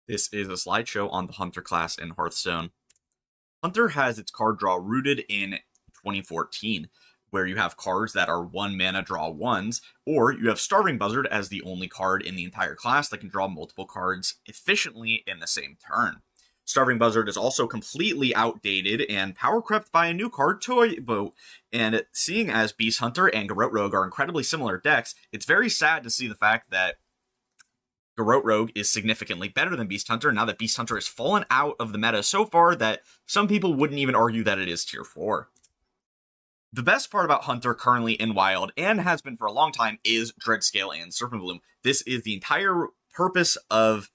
This is a slideshow on the Hunter class in Hearthstone. Hunter has its card draw rooted in 2014, where you have cards that are 1 mana draw 1s, or you have Starving Buzzard as the only card in the entire class that can draw multiple cards efficiently in the same turn. Starving Buzzard is also completely outdated and power crept by a new card, Toy Boat, and seeing as Beast Hunter and Garrote Rogue are incredibly similar decks, it's very sad to see the fact that Garrote Rogue is significantly better than Beast Hunter now that Beast Hunter has fallen out of the meta so far that some people wouldn't even argue that it is tier 4. The best part about Hunter currently in Wild, and has been for a long time, is Dreadscale and Serpent Bloom. This is the entire purpose of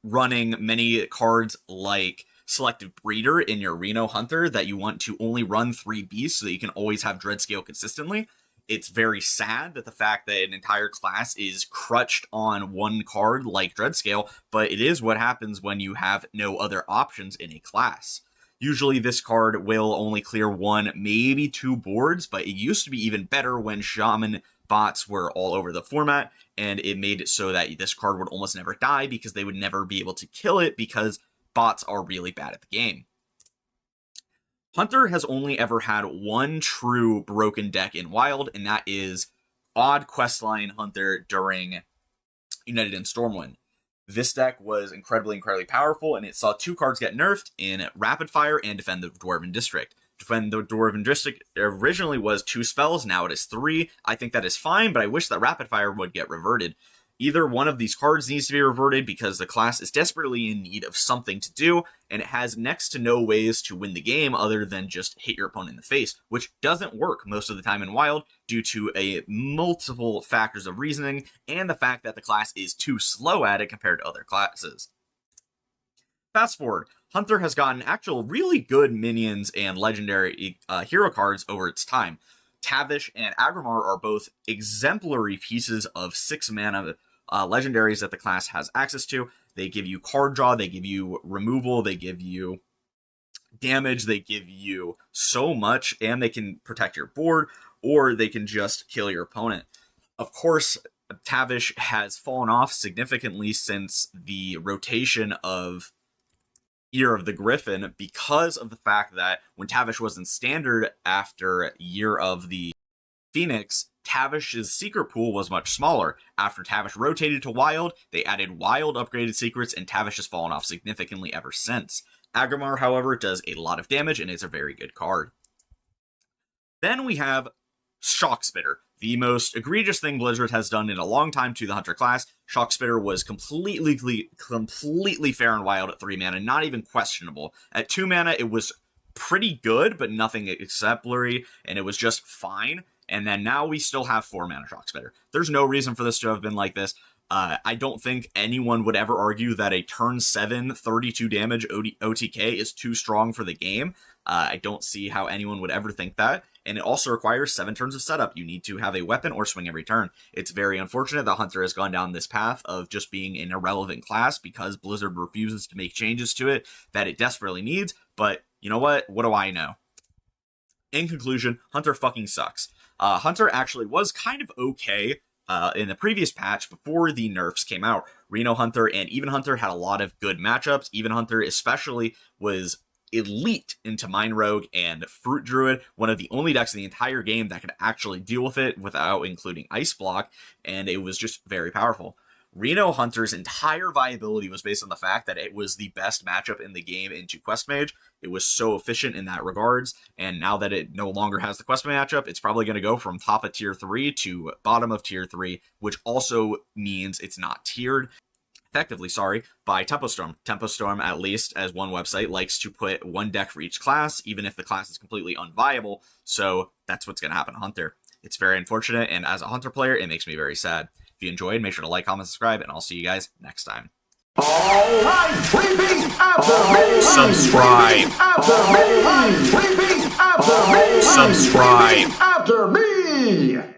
running many cards like Selective Breeder in your Reno Hunter, that you want to only run 3 beasts so that you can always have Dreadscale consistently. It's very sad that the fact that an entire class is crutched on one card like Dreadscale, but it is what happens when you have no other options in a class. Usually this card will only clear 1, maybe 2 boards, but it used to be even better when Shaman bots were all over the format, and it made it so that this card would almost never die because they would never be able to kill it because bots are really bad at the game. Hunter has only ever had one true broken deck in Wild, and that is Odd Questline Hunter during United in Stormwind. This deck was incredibly powerful, and it saw 2 cards get nerfed in Rapid Fire and Defend the Dwarven District. Defend the Dwarven District originally was 2 spells, now it is 3. I think that is fine, but I wish that Rapid Fire would get reverted. Either one of these cards needs to be reverted because the class is desperately in need of something to do, and it has next to no ways to win the game other than just hit your opponent in the face, which doesn't work most of the time in Wild due to multiple factors of reasoning and the fact that the class is too slow at it compared to other classes. Fast forward, Hunter has gotten actual really good minions and legendary hero cards over its time. Tavish and Agrimar are both exemplary pieces of 6 mana legendaries that the class has access to. They give you card draw, they give you removal, they give you damage, they give you so much, and they can protect your board, or they can just kill your opponent. Of course, Tavish has fallen off significantly since the rotation of Year of the Griffin because of the fact that when Tavish was in Standard after Year of the Phoenix, Tavish's secret pool was much smaller. After Tavish rotated to Wild, they added Wild upgraded secrets, and Tavish has fallen off significantly ever since. Agrimar, however, does a lot of damage and is a very good card. Then we have Shock Spitter, the most egregious thing Blizzard has done in a long time to the Hunter class. Shock Spitter was completely fair and Wild at 3 mana, not even questionable. At 2 mana, it was pretty good, but nothing exemplary, and it was just fine. And then now we still have 4 mana Shock Spitter. There's no reason for this to have been like this. I don't think anyone would ever argue that a turn 7 32 damage OTK is too strong for the game. I don't see how anyone would ever think that. And it also requires 7 turns of setup. You need to have a weapon or swing every turn. It's very unfortunate that Hunter has gone down this path of just being an irrelevant class because Blizzard refuses to make changes to it that it desperately needs. But you know what? What do I know? In conclusion, Hunter fucking sucks. Hunter actually was kind of okay in the previous patch before the nerfs came out. Reno Hunter and Even Hunter had a lot of good matchups. Even Hunter especially was elite into Mind Rogue and Fruit Druid, one of the only decks in the entire game that could actually deal with it without including Ice Block, and it was just very powerful. Reno Hunter's entire viability was based on the fact that it was the best matchup in the game into Quest Mage. It was so efficient in that regards, and now that it no longer has the Quest Mage matchup, it's probably going to go from top of tier 3 to bottom of tier 3, which also means it's not tiered. Effectively, by Tempo Storm. Tempo Storm, at least as one website, likes to put 1 deck for each class, even if the class is completely unviable, so that's what's going to happen to Hunter. It's very unfortunate, and as a Hunter player, it makes me very sad. If you enjoyed, make sure to like, comment, subscribe, and I'll see you guys next time. Alright, repeat after me. Subscribe. After me. Repeat after me. Subscribe. After me.